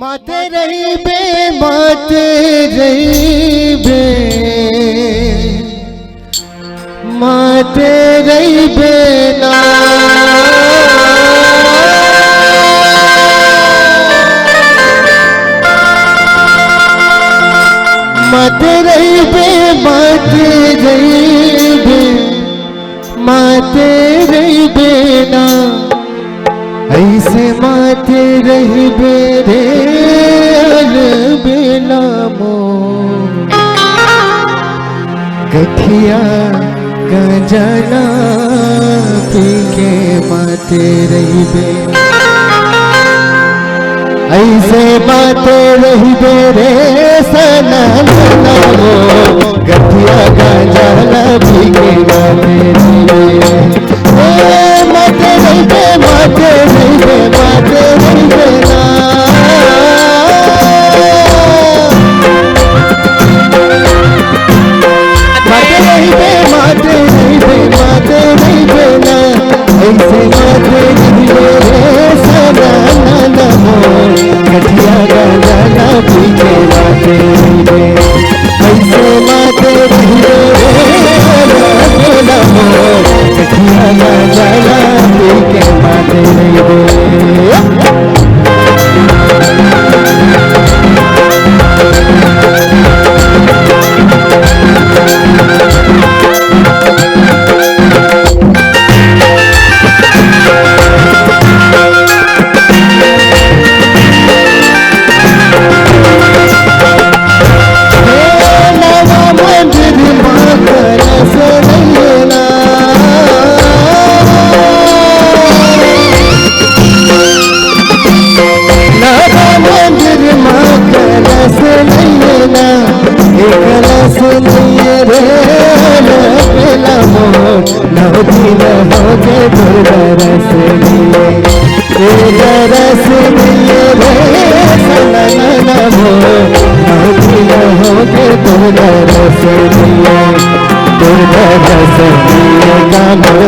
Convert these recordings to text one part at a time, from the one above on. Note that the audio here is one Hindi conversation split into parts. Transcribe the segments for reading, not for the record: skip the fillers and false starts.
माते रही बे माते रही बे माते रही बे ना माते रही बे माते रही बे माते रही बे ना ऐसे माते रही बेरे बेला मो गठिया गंजना पी के माते रही बे ऐसे माते रही बेरे सना मो गठिया गंजना पी के माते रही बे माते रही बे माते रही बे माते रही बे ना माते रही बे माते रही बे माते रही बे ना ऐसे माते रही बे सना ना हो गठिया गंजना पी के माते रही बे ऐसे माते रही बे ना हो गठिया गंजना पी के माते रही बे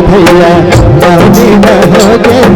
भैया नौजी न हो गए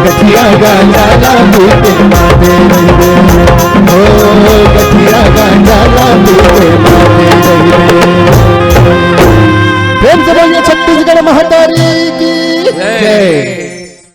गठिया गंजना पी के माते रही बे